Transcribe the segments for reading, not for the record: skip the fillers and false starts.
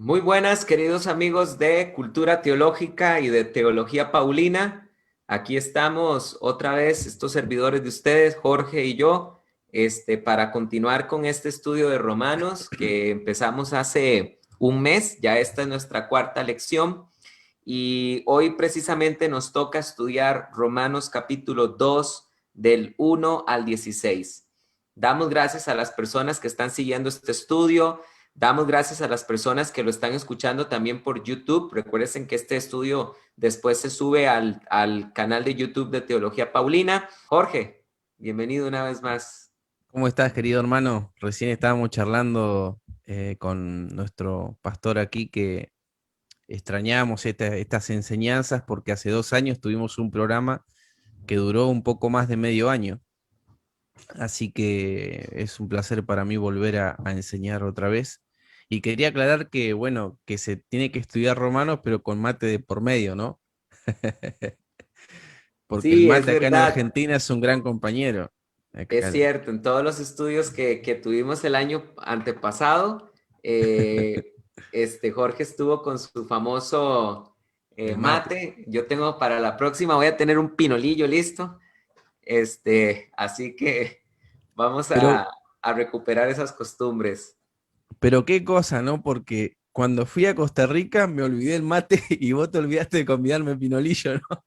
Muy buenas, queridos amigos de Cultura Teológica y de Teología Paulina. Aquí estamos otra vez, estos servidores de ustedes, Jorge y yo, para continuar con este estudio de Romanos que empezamos hace un mes. Ya esta es nuestra cuarta lección y hoy precisamente nos toca estudiar Romanos capítulo 2 del 1 al 16. Damos gracias a las personas que están siguiendo este estudio. Damos gracias a las personas que lo están escuchando también por YouTube. Recuerden que este estudio después se sube al canal de YouTube de Teología Paulina. Jorge, bienvenido una vez más. ¿Cómo estás, querido hermano? Recién estábamos charlando con nuestro pastor aquí que extrañábamos estas enseñanzas porque hace 2 años tuvimos un programa que duró un poco más de medio año. Así que es un placer para mí volver a enseñar otra vez. Y quería aclarar que, bueno, que se tiene que estudiar romanos, pero con mate de por medio, ¿no? Porque el Sí, es mate acá en verdad. Argentina es un gran compañero. Es Acá- cierto, en todos los estudios que tuvimos el año antepasado, eh, Jorge estuvo con su famoso el mate. mate. Yo tengo para la próxima, voy a tener un pinolillo listo. Así que vamos Pero a recuperar esas costumbres. Pero qué cosa, ¿no? Porque cuando fui a Costa Rica me olvidé el mate y vos te olvidaste de convidarme pinolillo, ¿no?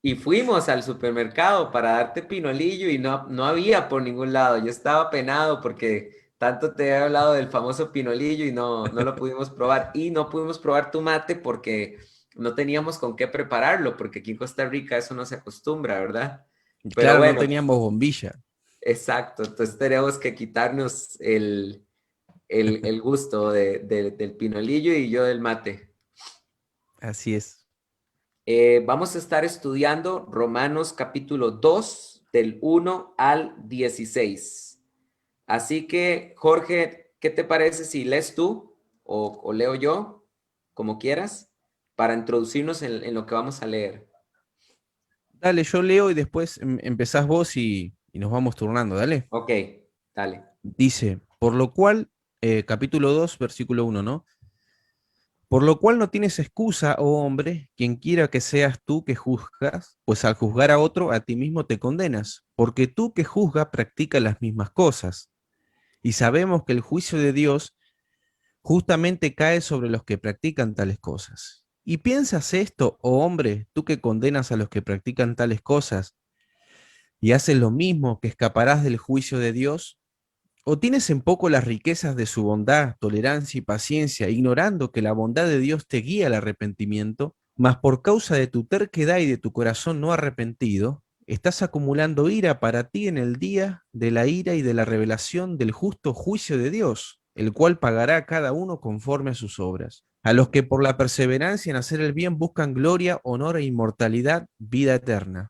Y fuimos al supermercado para darte pinolillo y no había por ningún lado. Yo estaba penado porque tanto te he hablado del famoso pinolillo y no lo pudimos probar. Y no pudimos probar tu mate porque no teníamos con qué prepararlo, porque aquí en Costa Rica eso no se acostumbra, ¿verdad? Pero Claro, no bueno, teníamos bombilla. exacto. Entonces tenemos que quitarnos el gusto del pinolillo y yo del mate. Así es. Vamos a estar estudiando Romanos capítulo 2 del 1 al 16. Así que, Jorge, ¿qué te parece si lees tú o leo yo, como quieras, para introducirnos en lo que vamos a leer? Dale, yo leo y después empezás vos y nos vamos turnando, dale. Ok, dale. Dice, por lo cual, capítulo 2, versículo 1, ¿no? Por lo cual no tienes excusa, oh hombre, quien quiera que seas tú que juzgas, pues al juzgar a otro, a ti mismo te condenas, porque tú que juzgas practicas las mismas cosas. Y sabemos que el juicio de Dios justamente cae sobre los que practican tales cosas. ¿Y piensas esto, oh hombre, tú que condenas a los que practican tales cosas y haces lo mismo, que escaparás del juicio de Dios? ¿O tienes en poco las riquezas de su bondad, tolerancia y paciencia, ignorando que la bondad de Dios te guía al arrepentimiento? Mas por causa de tu terquedad y de tu corazón no arrepentido, estás acumulando ira para ti en el día de la ira y de la revelación del justo juicio de Dios, el cual pagará a cada uno conforme a sus obras. A los que por la perseverancia en hacer el bien buscan gloria, honor e inmortalidad, vida eterna.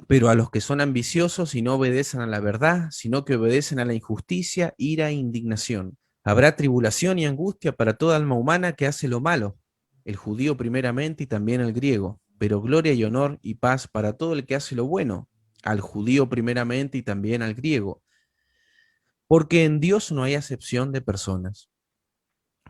Pero a los que son ambiciosos y no obedecen a la verdad, sino que obedecen a la injusticia, ira e indignación. Habrá tribulación y angustia para toda alma humana que hace lo malo, el judío primeramente y también el griego, pero gloria y honor y paz para todo el que hace lo bueno, al judío primeramente y también al griego, porque en Dios no hay acepción de personas.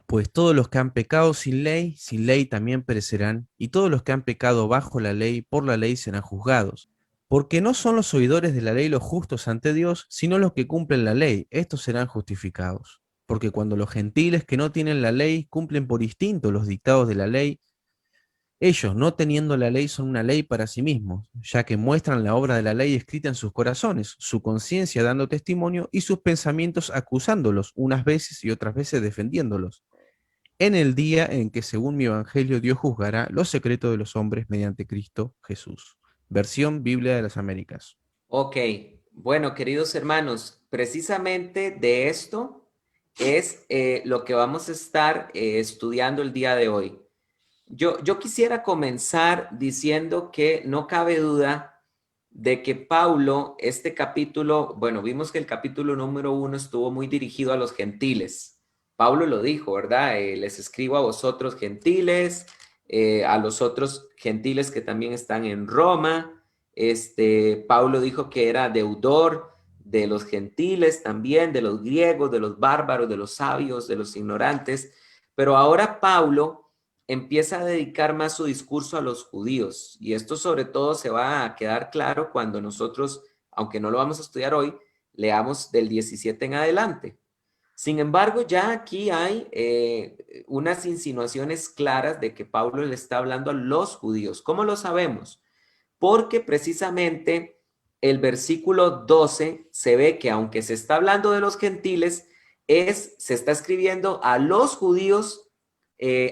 Pues todos los que han pecado sin ley también perecerán, y todos los que han pecado bajo la ley, por la ley serán juzgados. Porque no son los oidores de la ley los justos ante Dios, sino los que cumplen la ley, estos serán justificados. Porque cuando los gentiles que no tienen la ley cumplen por instinto los dictados de la ley, ellos, no teniendo la ley, son una ley para sí mismos, ya que muestran la obra de la ley escrita en sus corazones, su conciencia dando testimonio y sus pensamientos acusándolos, unas veces y otras veces defendiéndolos en el día en que, según mi evangelio, Dios juzgará los secretos de los hombres mediante Cristo Jesús. Versión Biblia de las Américas. Ok, bueno, queridos hermanos, precisamente de esto es lo que vamos a estar estudiando el día de hoy. Yo quisiera comenzar diciendo que no cabe duda de que Paulo, este capítulo, bueno, vimos que el capítulo número 1 estuvo muy dirigido a los gentiles. Pablo lo dijo, ¿verdad? Les escribo a vosotros gentiles, a los otros gentiles que también están en Roma. Pablo dijo que era deudor de los gentiles también, de los griegos, de los bárbaros, de los sabios, de los ignorantes. Pero ahora Pablo empieza a dedicar más su discurso a los judíos, y esto sobre todo se va a quedar claro cuando nosotros, aunque no lo vamos a estudiar hoy, leamos del 17 en adelante. Sin embargo, ya aquí hay unas insinuaciones claras de que Pablo le está hablando a los judíos. ¿Cómo lo sabemos? Porque precisamente el versículo 12 se ve que aunque se está hablando de los gentiles, se está escribiendo a los judíos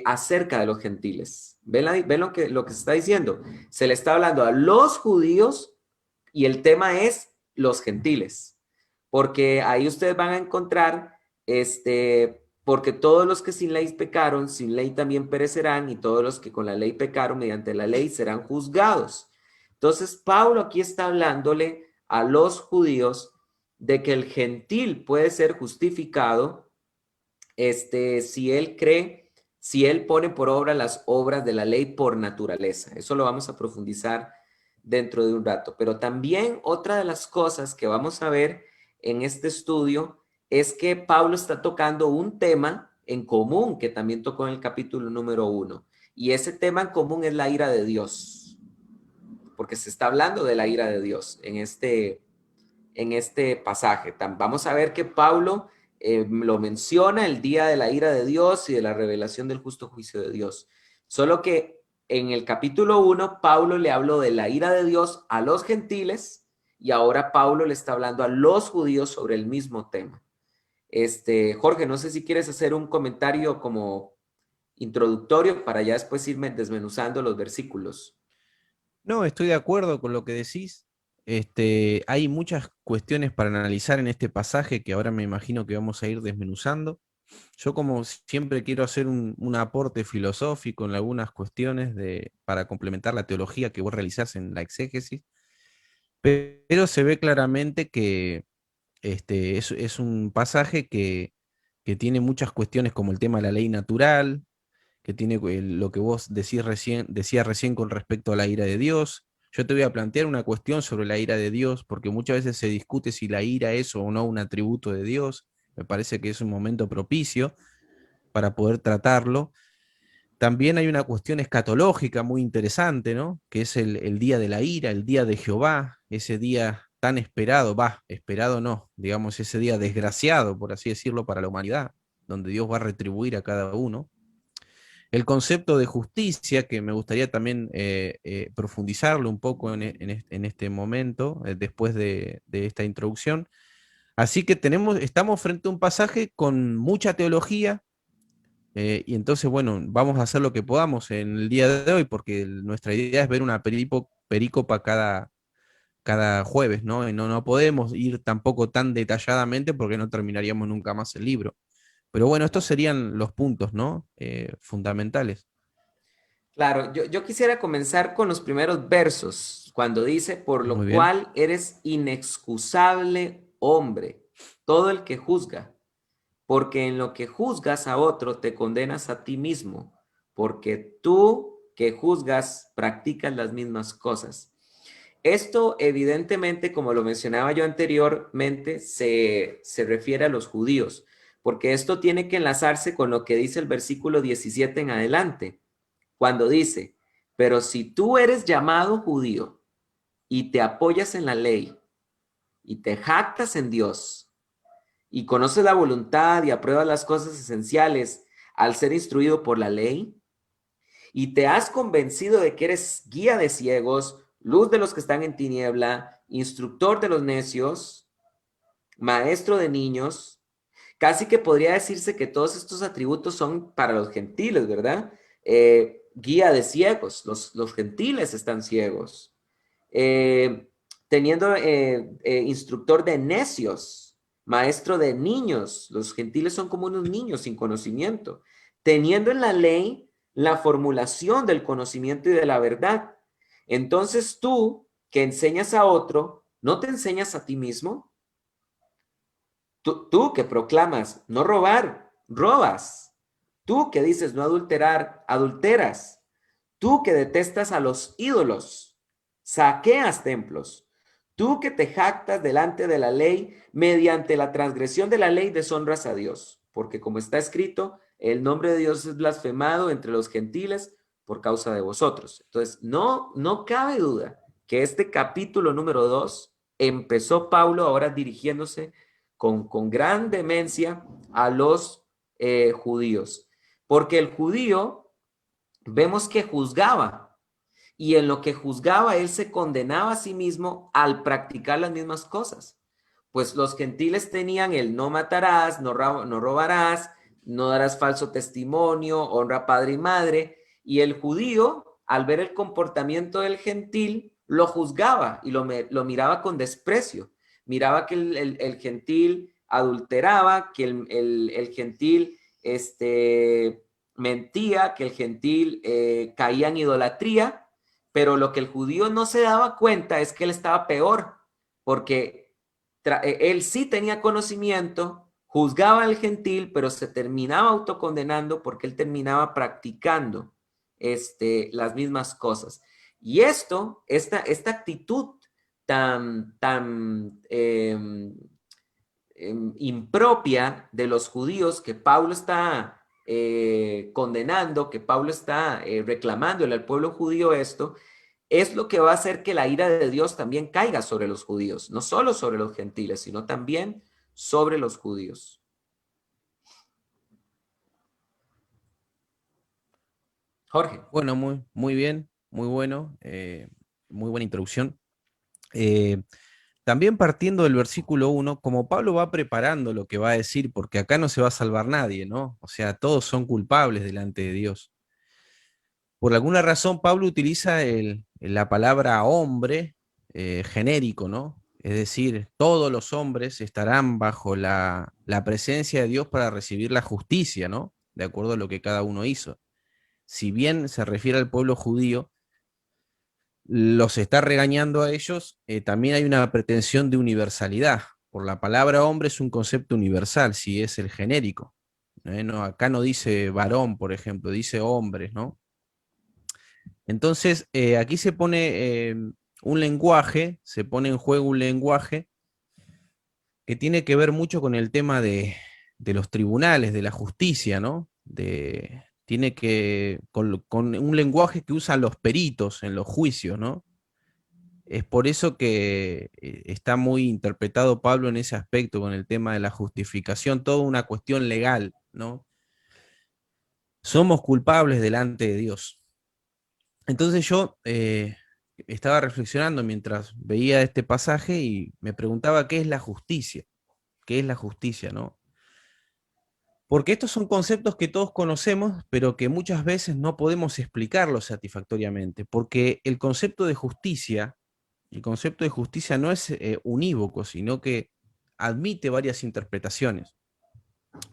acerca de los gentiles. ¿Ven lo que se está diciendo? Se le está hablando a los judíos y el tema es los gentiles. Porque ahí ustedes van a encontrar, porque todos los que sin ley pecaron, sin ley también perecerán, y todos los que con la ley pecaron mediante la ley serán juzgados. Entonces, Pablo aquí está hablándole a los judíos de que el gentil puede ser justificado, si él cree, si él pone por obra las obras de la ley por naturaleza. Eso lo vamos a profundizar dentro de un rato. Pero también otra de las cosas que vamos a ver en este estudio es que Pablo está tocando un tema en común que también tocó en el capítulo número 1. Y ese tema en común es la ira de Dios, porque se está hablando de la ira de Dios en este pasaje. Vamos a ver que Pablo lo menciona, el día de la ira de Dios y de la revelación del justo juicio de Dios. Solo que en el capítulo 1, Pablo le habló de la ira de Dios a los gentiles, y ahora Pablo le está hablando a los judíos sobre el mismo tema. Jorge, no sé si quieres hacer un comentario como introductorio para ya después irme desmenuzando los versículos. No, estoy de acuerdo con lo que decís. Hay muchas cuestiones para analizar en este pasaje que ahora me imagino que vamos a ir desmenuzando. Yo como siempre quiero hacer un aporte filosófico en algunas cuestiones para complementar la teología que vos realizás en la exégesis, pero se ve claramente que es un pasaje que tiene muchas cuestiones como el tema de la ley natural, que tiene lo que vos decías recién con respecto a la ira de Dios. Yo te voy a plantear una cuestión sobre la ira de Dios, porque muchas veces se discute si la ira es o no un atributo de Dios. Me parece que es un momento propicio para poder tratarlo. También hay una cuestión escatológica muy interesante, ¿no? Que es el día de la ira, el día de Jehová, ese día tan esperado, esperado no, digamos ese día desgraciado, por así decirlo, para la humanidad, donde Dios va a retribuir a cada uno. El concepto de justicia, que me gustaría también profundizarlo un poco en este momento, después de esta introducción. Así que estamos frente a un pasaje con mucha teología, y entonces, bueno, vamos a hacer lo que podamos en el día de hoy, porque nuestra idea es ver una perícopa cada jueves, ¿no? Y no podemos ir tampoco tan detalladamente porque no terminaríamos nunca más el libro. Pero bueno, estos serían los puntos, ¿no? Fundamentales. Claro, yo quisiera comenzar con los primeros versos, cuando dice, por Muy lo bien. cual eres inexcusable hombre, todo el que juzga, porque en lo que juzgas a otro te condenas a ti mismo, porque tú que juzgas practicas las mismas cosas. Esto evidentemente, como lo mencionaba yo anteriormente, se refiere a los judíos, porque esto tiene que enlazarse con lo que dice el versículo 17 en adelante, cuando dice, pero si tú eres llamado judío y te apoyas en la ley y te jactas en Dios y conoces la voluntad y apruebas las cosas esenciales al ser instruido por la ley, y te has convencido de que eres guía de ciegos, luz de los que están en tiniebla, instructor de los necios, maestro de niños, casi que podría decirse que todos estos atributos son para los gentiles, ¿verdad? Guía de ciegos, los gentiles están ciegos. Teniendo instructor de necios, maestro de niños, los gentiles son como unos niños sin conocimiento. Teniendo en la ley la formulación del conocimiento y de la verdad. Entonces tú, que enseñas a otro, ¿no te enseñas a ti mismo? Tú que proclamas no robar, robas. Tú que dices no adulterar, adulteras. Tú que detestas a los ídolos, saqueas templos. Tú que te jactas delante de la ley, mediante la transgresión de la ley deshonras a Dios. Porque como está escrito, el nombre de Dios es blasfemado entre los gentiles por causa de vosotros. Entonces, no cabe duda que este capítulo número 2 empezó Pablo ahora dirigiéndose con gran demencia a los judíos, porque el judío vemos que juzgaba, y en lo que juzgaba él se condenaba a sí mismo al practicar las mismas cosas. Pues los gentiles tenían el no matarás, no robarás, no darás falso testimonio, honra a padre y madre, y el judío, al ver el comportamiento del gentil, lo juzgaba y lo miraba con desprecio. Miraba que el gentil adulteraba, que el gentil mentía, que el gentil caía en idolatría, pero lo que el judío no se daba cuenta es que él estaba peor, porque él sí tenía conocimiento, juzgaba al gentil, pero se terminaba autocondenando porque él terminaba practicando las mismas cosas. Y esta actitud tan impropia de los judíos que Pablo está condenando, que Pablo está reclamándole al pueblo judío esto, es lo que va a hacer que la ira de Dios también caiga sobre los judíos, no solo sobre los gentiles, sino también sobre los judíos. Jorge. Bueno, muy bien, muy bueno, muy buena introducción. Eh, También partiendo del versículo 1, como Pablo va preparando lo que va a decir, porque acá no se va a salvar nadie, ¿no? O sea, todos son culpables delante de Dios. Por alguna razón, Pablo utiliza la palabra hombre genérico, ¿no? Es decir, todos los hombres estarán bajo la presencia de Dios para recibir la justicia, ¿no? De acuerdo a lo que cada uno hizo. Si bien se refiere al pueblo judío, los está regañando a ellos, también hay una pretensión de universalidad. Por la palabra hombre es un concepto universal, si es el genérico. No, acá no dice varón, por ejemplo, dice hombres, ¿no? Entonces, aquí se pone un lenguaje, se pone en juego un lenguaje que tiene que ver mucho con el tema de los tribunales, de la justicia, ¿no? Tiene que, con un lenguaje que usan los peritos en los juicios, ¿no? Es por eso que está muy interpretado Pablo en ese aspecto, con el tema de la justificación, toda una cuestión legal, ¿no? Somos culpables delante de Dios. Entonces yo estaba reflexionando mientras veía este pasaje y me preguntaba qué es la justicia, qué es la justicia, ¿no? Porque estos son conceptos que todos conocemos, pero que muchas veces no podemos explicarlos satisfactoriamente, porque el concepto de justicia no es unívoco, sino que admite varias interpretaciones.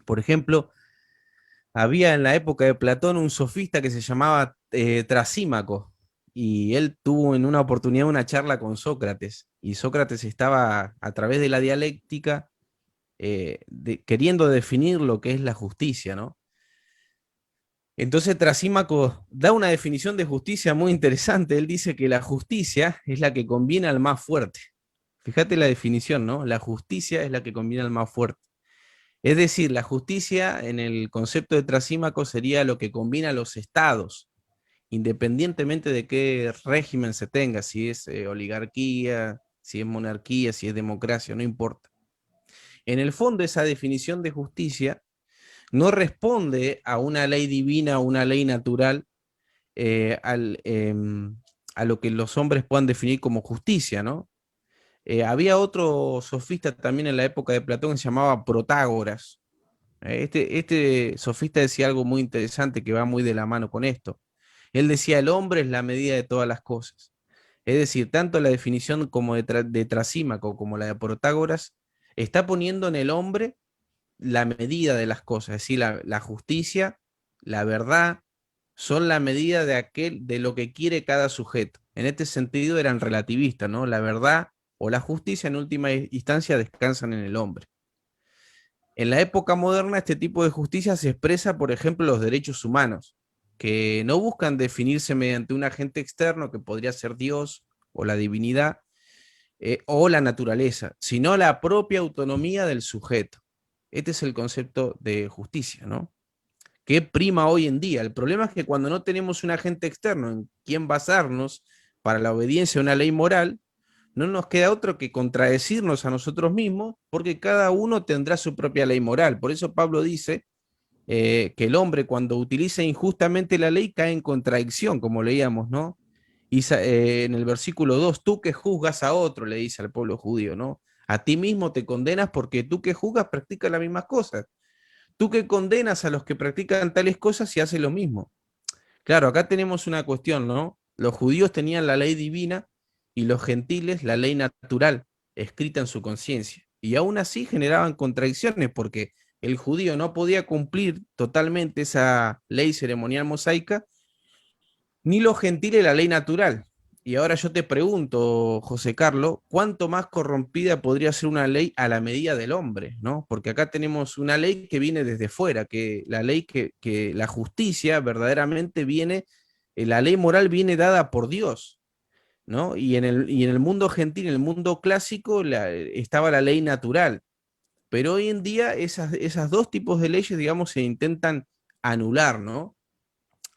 Por ejemplo, había en la época de Platón un sofista que se llamaba Trasímaco, y él tuvo en una oportunidad una charla con Sócrates, y Sócrates estaba a través de la dialéctica queriendo definir lo que es la justicia, ¿no? Entonces Trasímaco da una definición de justicia muy interesante. Él dice que la justicia es la que conviene al más fuerte. Fíjate la definición, ¿no? La justicia es la que conviene al más fuerte. Es decir, la justicia en el concepto de Trasímaco sería lo que combina a los estados, independientemente de qué régimen se tenga, si es oligarquía, si es monarquía, si es democracia, no importa. En el fondo, esa definición de justicia no responde a una ley divina o una ley natural, eh, al, eh, a lo que los hombres puedan definir como justicia, ¿no? Había otro sofista también en la época de Platón que se llamaba Protágoras. Este sofista decía algo muy interesante que va muy de la mano con esto. Él decía, el hombre es la medida de todas las cosas. Es decir, tanto la definición como de Trasímaco como la de Protágoras está poniendo en el hombre la medida de las cosas, es decir, la justicia, la verdad, son la medida de lo que quiere cada sujeto. En este sentido eran relativistas, ¿no? La verdad o la justicia en última instancia descansan en el hombre. En la época moderna este tipo de justicia se expresa, por ejemplo, los derechos humanos, que no buscan definirse mediante un agente externo que podría ser Dios o la divinidad o la naturaleza, sino la propia autonomía del sujeto. Este es el concepto de justicia, ¿no? ¿Qué prima hoy en día? El problema es que cuando no tenemos un agente externo en quien basarnos para la obediencia a una ley moral, no nos queda otro que contradecirnos a nosotros mismos, porque cada uno tendrá su propia ley moral. Por eso Pablo dice que el hombre cuando utiliza injustamente la ley cae en contradicción, como leíamos, ¿no? Y en el versículo 2, tú que juzgas a otro, le dice al pueblo judío, ¿no? A ti mismo te condenas porque tú que juzgas practicas las mismas cosas. Tú que condenas a los que practican tales cosas y haces lo mismo. Claro, acá tenemos una cuestión, ¿no? Los judíos tenían la ley divina y los gentiles la ley natural, escrita en su conciencia. Y aún así generaban contradicciones porque el judío no podía cumplir totalmente esa ley ceremonial mosaica, ni los gentiles la ley natural. Y ahora yo te pregunto, José Carlos, ¿cuánto más corrompida podría ser una ley a la medida del hombre? ¿No? Porque acá tenemos una ley que viene desde fuera, que la ley que la justicia verdaderamente viene, la ley moral viene dada por Dios, ¿no? Y en el mundo gentil, en el mundo clásico, estaba la ley natural. Pero hoy en día esas dos tipos de leyes, digamos, se intentan anular, ¿no?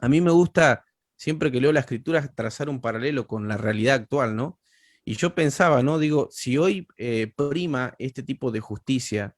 A mí me gusta, siempre que leo la escritura, trazar un paralelo con la realidad actual, ¿no? Y yo pensaba, ¿no? Digo, si hoy prima este tipo de justicia,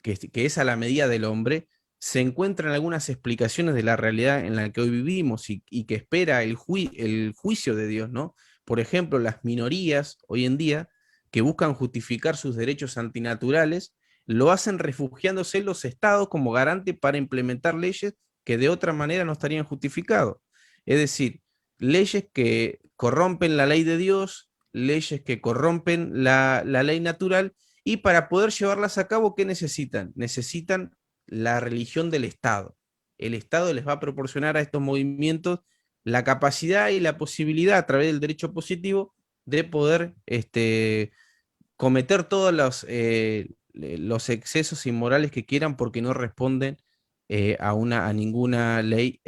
que es a la medida del hombre, se encuentran algunas explicaciones de la realidad en la que hoy vivimos y que espera el juicio de Dios, ¿no? Por ejemplo, las minorías hoy en día que buscan justificar sus derechos antinaturales, lo hacen refugiándose en los estados como garante para implementar leyes que de otra manera no estarían justificados. Es decir, leyes que corrompen la ley de Dios, leyes que corrompen la ley natural, y para poder llevarlas a cabo, ¿qué necesitan? Necesitan la religión del Estado. El Estado les va a proporcionar a estos movimientos la capacidad y la posibilidad a través del derecho positivo de poder cometer todos los excesos inmorales que quieran porque no responden a ninguna ley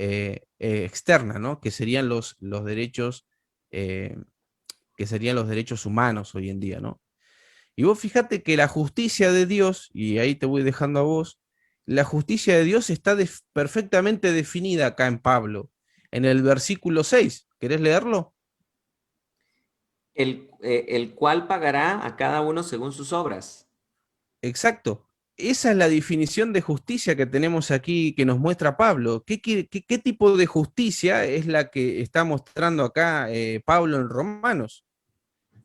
externa, ¿no? Que serían los derechos, eh, que serían los derechos humanos hoy en día, ¿no? Y vos fíjate que la justicia de Dios, y ahí te voy dejando a vos, la justicia de Dios está perfectamente definida acá en Pablo, en el versículo 6. ¿Querés leerlo? El cual pagará a cada uno según sus obras. Exacto. Esa es la definición de justicia que tenemos aquí, que nos muestra Pablo. ¿Qué tipo de justicia es la que está mostrando acá Pablo en Romanos?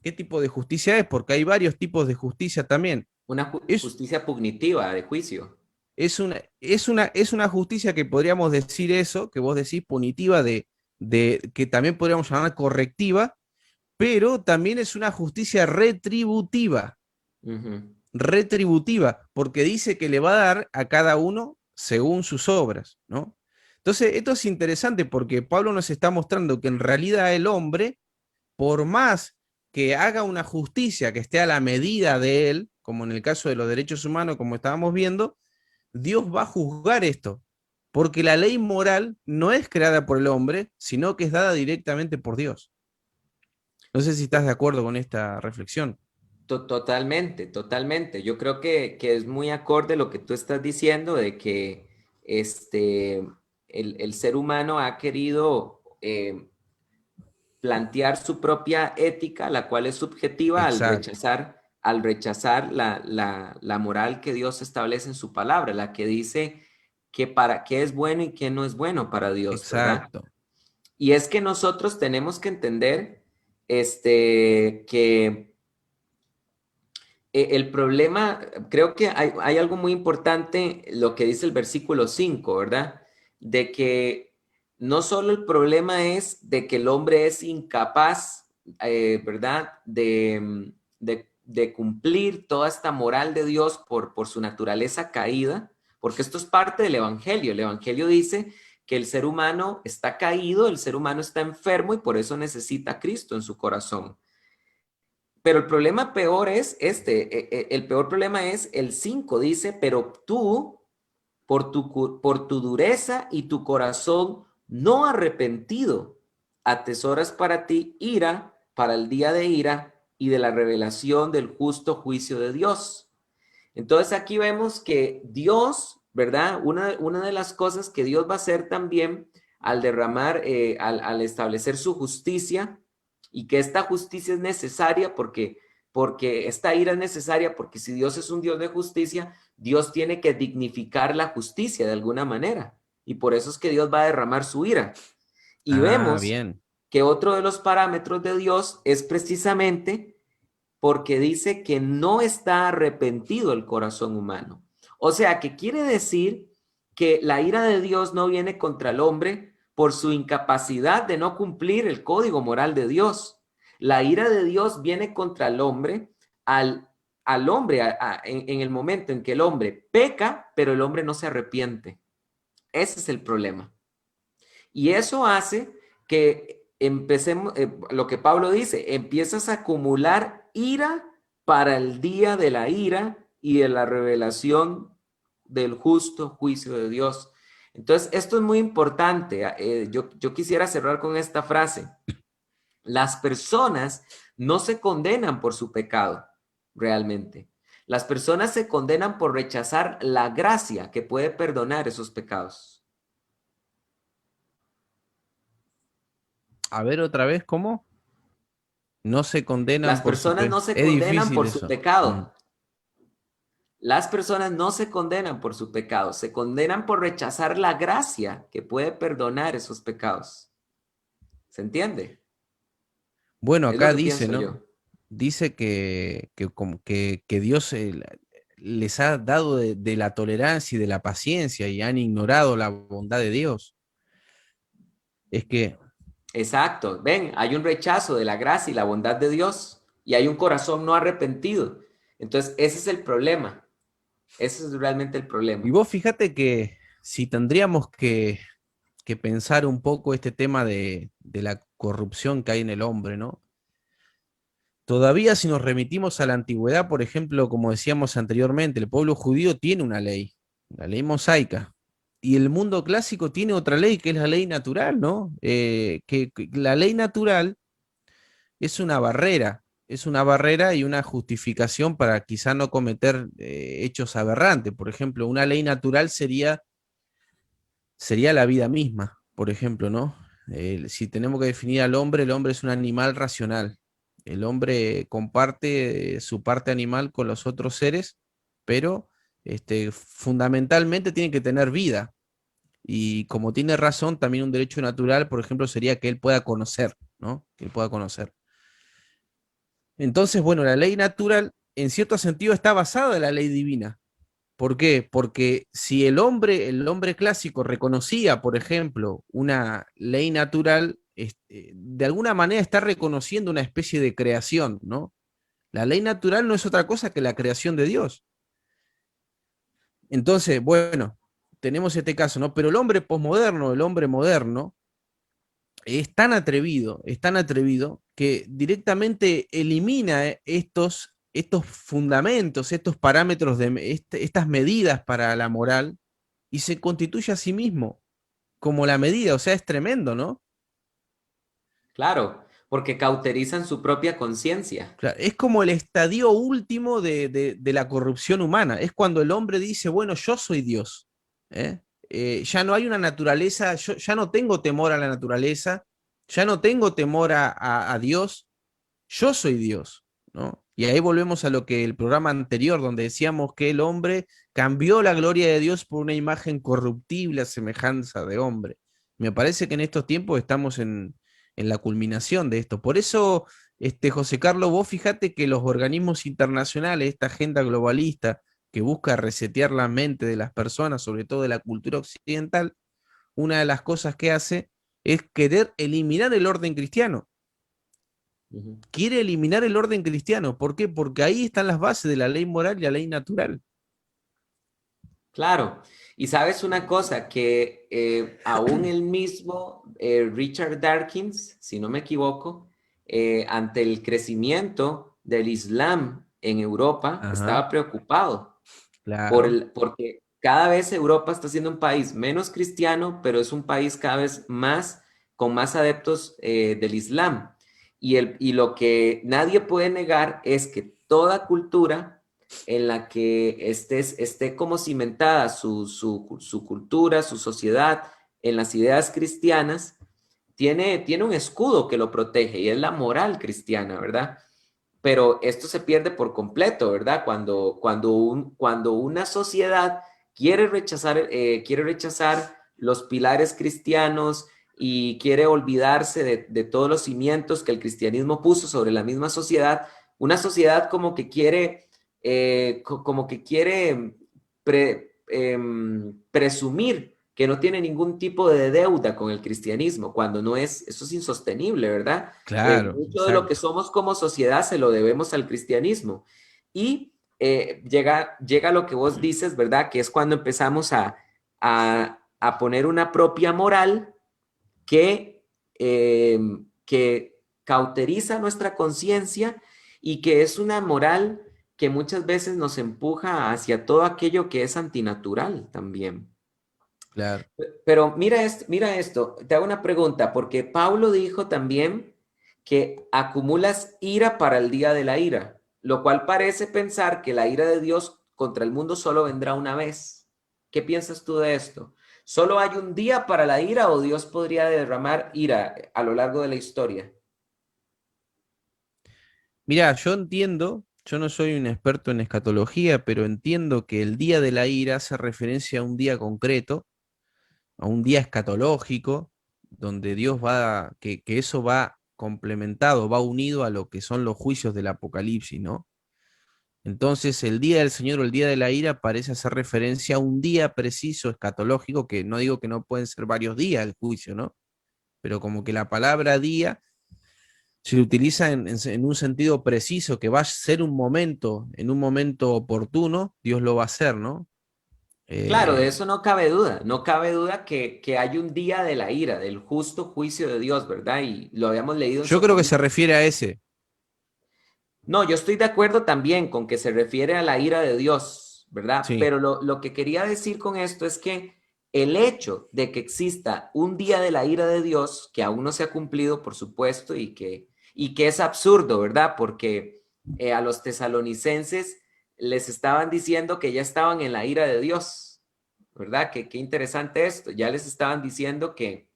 ¿Qué tipo de justicia es? Porque hay varios tipos de justicia también. Una Es, justicia punitiva de juicio. es una justicia que podríamos decir eso, que vos decís punitiva, que también podríamos llamar correctiva, pero también es una justicia retributiva. Ujú. Retributiva, porque dice que le va a dar a cada uno según sus obras, ¿no? Entonces, esto es interesante porque Pablo nos está mostrando que en realidad el hombre, por más que haga una justicia que esté a la medida de él, como en el caso de los derechos humanos, como estábamos viendo, Dios va a juzgar esto, porque la ley moral no es creada por el hombre, sino que es dada directamente por Dios. No sé si estás de acuerdo con esta reflexión. Totalmente, totalmente. Yo creo que es muy acorde lo que tú estás diciendo de que este, el ser humano ha querido plantear su propia ética, la cual es subjetiva Exacto, al rechazar la moral que Dios establece en su palabra, la que dice que para qué es bueno y qué no es bueno para Dios, ¿verdad? exacto, Y es que nosotros tenemos que entender que el problema, creo que hay algo muy importante, lo que dice el versículo 5, ¿verdad? De que no solo el problema es de que el hombre es incapaz, ¿verdad? De cumplir toda esta moral de Dios por su naturaleza caída, porque esto es parte del Evangelio. El Evangelio dice que el ser humano está caído, el ser humano está enfermo y por eso necesita a Cristo en su corazón. Pero el problema peor es el peor problema es el 5 dice, pero tú, por tu dureza y tu corazón no arrepentido, atesoras para ti ira, para el día de ira y de la revelación del justo juicio de Dios. Entonces aquí vemos que Dios ¿verdad? Una de las cosas que Dios va a hacer también al derramar, al establecer su justicia, y que esta justicia es necesaria porque esta ira es necesaria, porque si Dios es un Dios de justicia, Dios tiene que dignificar la justicia de alguna manera. Y por eso es que Dios va a derramar su ira. Y Ah, vemos bien. que otro de los parámetros de Dios es precisamente porque dice que no está arrepentido el corazón humano. O sea, que quiere decir que la ira de Dios no viene contra el hombre por su incapacidad de no cumplir el código moral de Dios. La ira de Dios viene contra el hombre al hombre en el momento en que el hombre peca, pero el hombre no se arrepiente. Ese es el problema. Y eso hace que empecemos, lo que Pablo dice, empiezas a acumular ira para el día de la ira y de la revelación del justo juicio de Dios. Entonces, esto es muy importante. Yo quisiera cerrar con esta frase. Las personas no se condenan por su pecado, realmente. Las personas se condenan por rechazar la gracia que puede perdonar esos pecados. A ver otra vez, ¿cómo? No se condenan Las por su personas pe... no se Es condenan difícil por su eso. Mm. pecado. Las personas no se condenan por su pecado, se condenan por rechazar la gracia que puede perdonar esos pecados. ¿Se entiende? Bueno, Es lo acá que dice, pienso ¿no? yo. Dice que Dios les ha dado de la tolerancia y de la paciencia y han ignorado la bondad de Dios. Es que, Exacto. Ven, hay un rechazo de la gracia y la bondad de Dios y hay un corazón no arrepentido. Entonces, ese es el problema. Ese es realmente el y problema. vos fíjate que si tendríamos que pensar un poco este tema de la corrupción que hay en el hombre, ¿no? Todavía si nos remitimos a la antigüedad, por ejemplo, como decíamos anteriormente, el pueblo judío tiene una ley, la ley mosaica, y el mundo clásico tiene otra ley, que es la ley natural, ¿no? Que la ley natural es una barrera y una justificación para quizá no cometer hechos aberrantes. Por ejemplo, una ley natural sería la vida misma, por ejemplo, ¿no? Si tenemos que definir al hombre, el hombre es un animal racional. El hombre comparte su parte animal con los otros seres, pero fundamentalmente tiene que tener vida. Y como tiene razón, también un derecho natural, por ejemplo, sería que él pueda conocer, ¿no? Que él pueda conocer. Entonces, bueno, la ley natural, en cierto sentido, está basada en la ley divina. ¿Por qué? Porque si el hombre clásico reconocía, por ejemplo, una ley natural, de alguna manera está reconociendo una especie de creación, ¿no? La ley natural no es otra cosa que la creación de Dios. Entonces, bueno, tenemos este caso, ¿no? Pero el hombre posmoderno, el hombre moderno, es tan atrevido que directamente elimina estos fundamentos, estos parámetros, estas medidas para la moral y se constituye a sí mismo como la medida. O sea, es tremendo, ¿no? Claro, porque cauterizan su propia conciencia. Claro, es como el estadio último de la corrupción humana. Es cuando el hombre dice, bueno, yo soy Dios. ¿Eh? Ya no hay una naturaleza, yo ya no tengo temor a la naturaleza, ya no tengo temor a Dios, yo soy Dios, ¿no? Y ahí volvemos a lo que el programa anterior, donde decíamos que el hombre cambió la gloria de Dios por una imagen corruptible a semejanza de hombre. Me parece que en estos tiempos estamos en la culminación de esto. Por eso, José Carlos, vos fíjate que los organismos internacionales, esta agenda globalista que busca resetear la mente de las personas, sobre todo de la cultura occidental, una de las cosas que hace es querer eliminar el orden cristiano. Ujú. Quiere eliminar el orden cristiano. ¿Por qué? Porque ahí están las bases de la ley moral y la ley natural. Claro, y sabes una cosa, que aún el mismo Richard Dawkins, si no me equivoco, ante el crecimiento del Islam en Europa, Ajá, estaba preocupado claro. porque cada vez Europa está siendo un país menos cristiano, pero es un país cada vez más con más adeptos del Islam. Y lo que nadie puede negar es que toda cultura en la que esté como cimentada su cultura, su sociedad en las ideas cristianas, tiene un escudo que lo protege y es la moral cristiana, ¿verdad? Pero esto se pierde por completo, ¿verdad? Cuando una sociedad quiere rechazar los pilares cristianos y quiere olvidarse de todos los cimientos que el cristianismo puso sobre la misma sociedad, una sociedad como que quiere presumir que no tiene ningún tipo de deuda con el cristianismo, cuando no es, eso es insostenible, ¿verdad? Claro, Mucho de lo que exacto. somos como sociedad se lo debemos al cristianismo. Y llega lo que vos dices, ¿verdad? Que es cuando empezamos a poner una propia moral eh, que cauteriza nuestra conciencia y que es una moral que muchas veces nos empuja hacia todo aquello que es antinatural también. Claro. Pero mira esto, te hago una pregunta, porque Pablo dijo también que acumulas ira para el día de la ira, lo cual parece pensar que la ira de Dios contra el mundo solo vendrá una vez. ¿Qué piensas tú de esto? ¿Solo hay un día para la ira o Dios podría derramar ira a lo largo de la historia? Mira, yo entiendo, yo no soy un experto en escatología, pero entiendo que el día de la ira hace referencia a un día concreto, a un día escatológico, donde Dios va, que eso va complementado, va unido a lo que son los juicios del Apocalipsis, ¿no? Entonces, el día del Señor o el día de la ira parece hacer referencia a un día preciso escatológico, que no digo que no pueden ser varios días el juicio, ¿no? Pero como que la palabra día se utiliza en un sentido preciso, que va a ser un momento, en un momento oportuno, Dios lo va a hacer, ¿no? Claro, de Eh, eso no cabe duda, no cabe duda que hay un día de la ira, del justo juicio de Dios, ¿verdad? Y lo habíamos leído en yo creo que se Sofonías. refiere a ese. No, yo estoy de acuerdo también con que se refiere a la ira de Dios, ¿verdad? Sí, Pero lo que quería decir con esto es que el hecho de que exista un día de la ira de Dios, que aún no se ha cumplido, por supuesto, y que es absurdo, ¿verdad? Porque a los tesalonicenses les estaban diciendo que ya estaban en la ira de Dios, ¿verdad? Que qué interesante esto. Ya les estaban diciendo que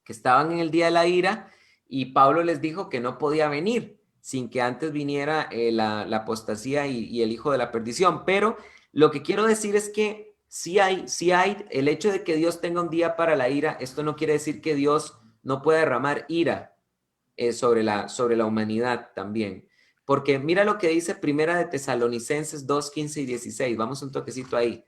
estaban en el día de la ira y Pablo les dijo que no podía venir sin que antes viniera la apostasía y el hijo de la perdición. Pero lo que quiero decir es que si hay el hecho de que Dios tenga un día para la ira, esto no quiere decir que Dios no pueda derramar ira sobre la humanidad también. Porque mira lo que dice Primera de Tesalonicenses 2 15 y 16. Vamos un toquecito ahí.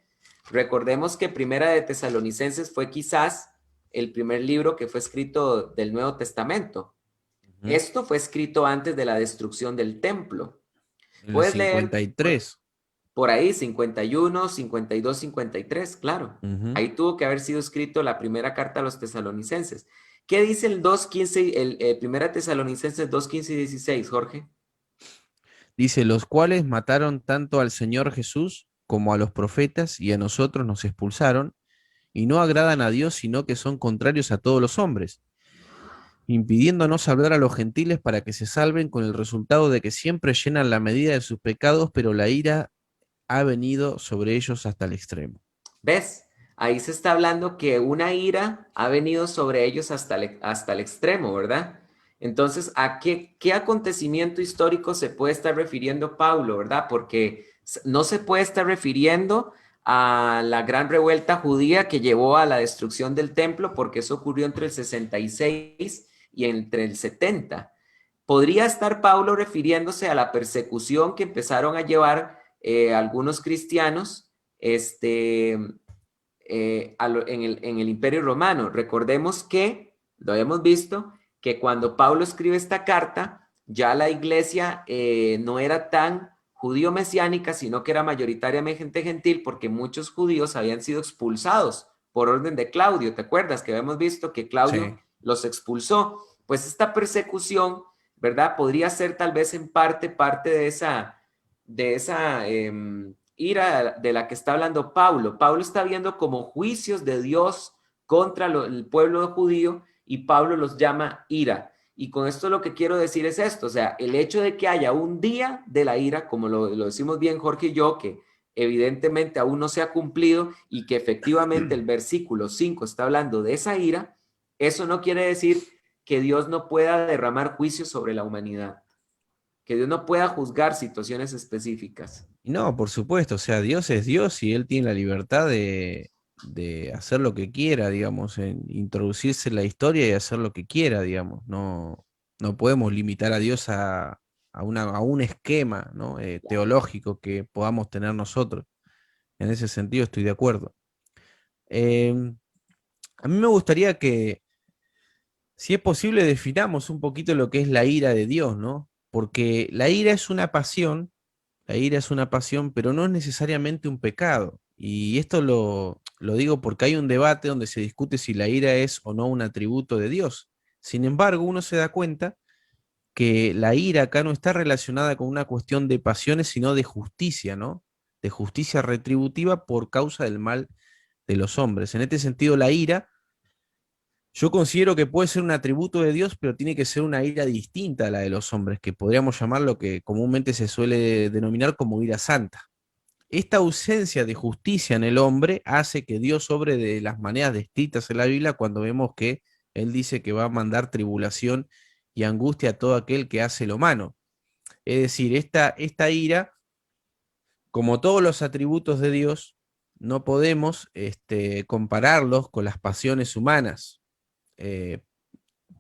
Recordemos que Primera de Tesalonicenses fue quizás el primer libro que fue escrito del Nuevo Testamento. ujú, Esto fue escrito antes de la destrucción del templo. en el Puedes leer 53. por ahí 51, 52, 53, claro. Ujú. Ahí tuvo que haber sido escrito la primera carta a los tesalonicenses. ¿Qué dice el 2.15, primera Tesalonicenses 2.15 y 16, Jorge? Dice, los cuales mataron tanto al Señor Jesús como a los profetas y a nosotros nos expulsaron, y no agradan a Dios, sino que son contrarios a todos los hombres, impidiéndonos hablar a los gentiles para que se salven, con el resultado de que siempre llenan la medida de sus pecados, pero la ira ha venido sobre ellos hasta el extremo. ¿Ves? Ahí se está hablando que una ira ha venido sobre ellos hasta el extremo, ¿verdad? Entonces, ¿a qué acontecimiento histórico se puede estar refiriendo Pablo, ¿verdad? Porque no se puede estar refiriendo a la gran revuelta judía que llevó a la destrucción del templo, porque eso ocurrió entre el 66 y entre el 70. Podría estar Pablo refiriéndose a la persecución que empezaron a llevar algunos cristianos en el Imperio Romano. Recordemos que, lo habíamos visto, que cuando Pablo escribe esta carta, ya la iglesia no era tan judío mesiánica, sino que era mayoritariamente gentil, porque muchos judíos habían sido expulsados por orden de Claudio. ¿Te acuerdas que habíamos visto que Claudio Sí. los expulsó? Pues esta persecución, ¿verdad? Podría ser tal vez en parte de esa ira de la que está hablando Pablo. Pablo está viendo como juicios de Dios contra el pueblo judío y Pablo los llama ira. Y con esto lo que quiero decir es esto, o sea, el hecho de que haya un día de la ira, como lo decimos bien Jorge y yo, que evidentemente aún no se ha cumplido y que efectivamente el versículo 5 está hablando de esa ira, eso no quiere decir que Dios no pueda derramar juicio sobre la humanidad, que Dios no pueda juzgar situaciones específicas. Y no, por supuesto, o sea, Dios es Dios y Él tiene la libertad de hacer lo que quiera, digamos, en introducirse en la historia y hacer lo que quiera, digamos. No, no podemos limitar a Dios a un esquema, ¿no? Teológico que podamos tener nosotros. En ese sentido estoy de acuerdo. Em, a mí me gustaría que, si es posible, definamos un poquito lo que es la ira de Dios, ¿no? Porque la ira es una pasión. La ira es una pasión, pero no es necesariamente un pecado. Y esto lo digo porque hay un debate donde se discute si la ira es o no un atributo de Dios. Sin embargo, uno se da cuenta que la ira acá no está relacionada con una cuestión de pasiones, sino de justicia, ¿no? De justicia retributiva por causa del mal de los hombres. En este sentido, la ira, yo considero que puede ser un atributo de Dios, pero tiene que ser una ira distinta a la de los hombres, que podríamos llamar lo que comúnmente se suele denominar como ira santa. Esta ausencia de justicia en el hombre hace que Dios obre de las maneras descritas en la Biblia cuando vemos que Él dice que va a mandar tribulación y angustia a todo aquel que hace lo malo. Es decir, esta ira, como todos los atributos de Dios, no podemos compararlos con las pasiones humanas, eh,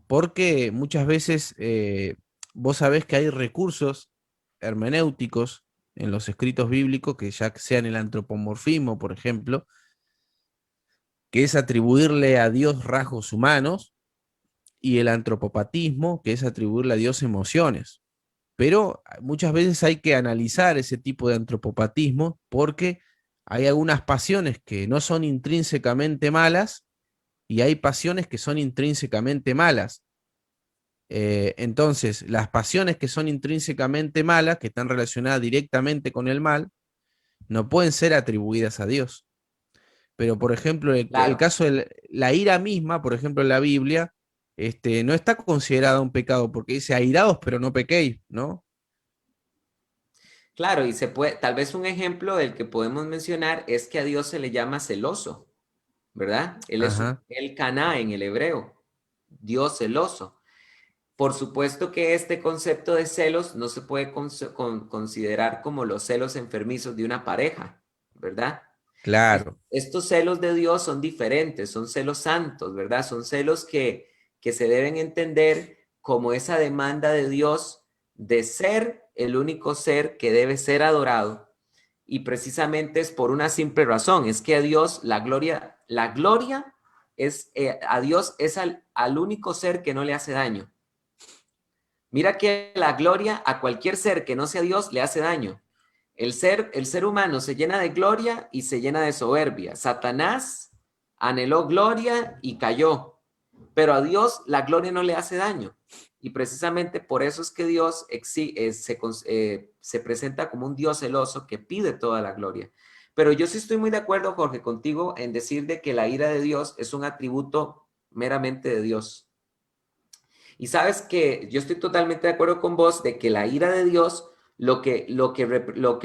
porque muchas veces vos sabés que hay recursos hermenéuticos en los escritos bíblicos, que ya sean el antropomorfismo, por ejemplo, que es atribuirle a Dios rasgos humanos, y el antropopatismo, que es atribuirle a Dios emociones. Pero muchas veces hay que analizar ese tipo de antropopatismo porque hay algunas pasiones que no son intrínsecamente malas y hay pasiones que son intrínsecamente malas. Entonces, las pasiones que son intrínsecamente malas, que están relacionadas directamente con el mal, no pueden ser atribuidas a Dios. Pero, por ejemplo, el Claro, caso de la ira misma, por ejemplo, en la Biblia, no está considerada un pecado, porque dice airados, pero no pequéis, ¿no? claro, y se puede, tal vez un ejemplo del que podemos mencionar es que a Dios se le llama celoso, ¿verdad? Él es Ajá, el caná en el hebreo, Dios celoso. Por supuesto que este concepto de celos no se puede considerar como los celos enfermizos de una pareja, ¿verdad? claro, Estos celos de Dios son diferentes, son celos santos, ¿verdad? Son celos que se deben entender como esa demanda de Dios de ser el único ser que debe ser adorado. Y precisamente es por una simple razón, es que a Dios la gloria es, a Dios es al único ser que no le hace daño. Mira que la gloria a cualquier ser que no sea Dios le hace daño. El ser humano se llena de gloria y se llena de soberbia. Satanás anheló gloria y cayó, pero a Dios la gloria no le hace daño. Y precisamente por eso es que Dios se presenta como un Dios celoso que pide toda la gloria. Pero yo sí estoy muy de acuerdo, Jorge, contigo en decir de que la ira de Dios es un atributo meramente de Dios. Y sabes que yo estoy totalmente de acuerdo con vos de que la ira de Dios lo que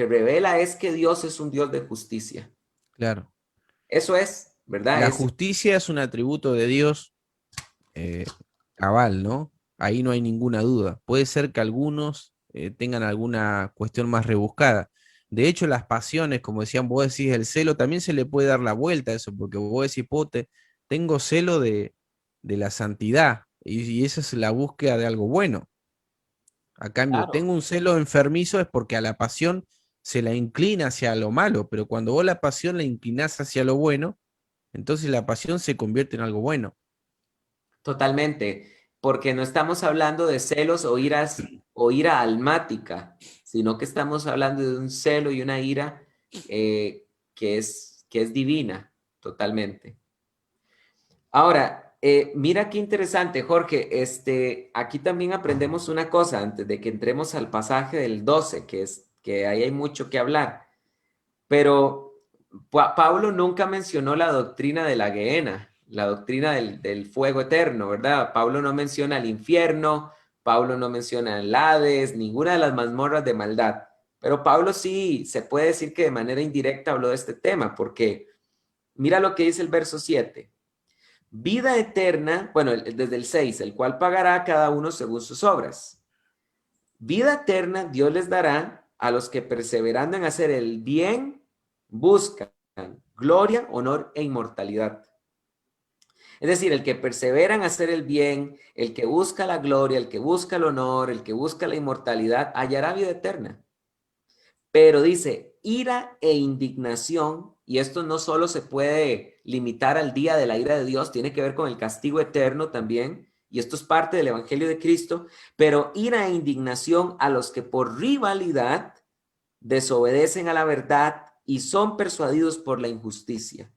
revela es que Dios es un Dios de justicia. claro. Eso es, ¿verdad? La justicia es un atributo de Dios eh, cabal, ¿no? Ahí no hay ninguna duda. Puede ser que algunos tengan alguna cuestión más rebuscada. De hecho, las pasiones, como decían, vos decís, el celo, también se le puede dar la vuelta a eso, porque vos decís, tengo celo de la santidad, y esa es la búsqueda de algo bueno. A cambio, Claro. tengo un celo enfermizo es porque a la pasión se la inclina hacia lo malo, pero cuando vos la pasión la inclinás hacia lo bueno, entonces la pasión se convierte en algo bueno. Totalmente, porque no estamos hablando de celos o ira almática, sino que estamos hablando de un celo y una ira que es divina, totalmente. Ahora, mira qué interesante, Jorge. Aquí también aprendemos una cosa antes de que entremos al pasaje del 12, que es que ahí hay mucho que hablar. Pero Pablo nunca mencionó la doctrina de la Gehenna, la doctrina del fuego eterno, ¿verdad? Pablo no menciona el infierno, Pablo no menciona el Hades, ninguna de las mazmorras de maldad. Pero Pablo sí se puede decir que de manera indirecta habló de este tema, porque mira lo que dice el verso 7. Vida eterna, bueno, desde el 6, el cual pagará a cada uno según sus obras. Vida eterna Dios les dará a los que perseverando en hacer el bien buscan gloria, honor e inmortalidad. Es decir, el que persevera en hacer el bien, el que busca la gloria, el que busca el honor, el que busca la inmortalidad, hallará vida eterna. Pero dice, ira e indignación, y esto no solo se puede limitar al día de la ira de Dios, tiene que ver con el castigo eterno también, y esto es parte del Evangelio de Cristo, pero ira e indignación a los que por rivalidad desobedecen a la verdad y son persuadidos por la injusticia.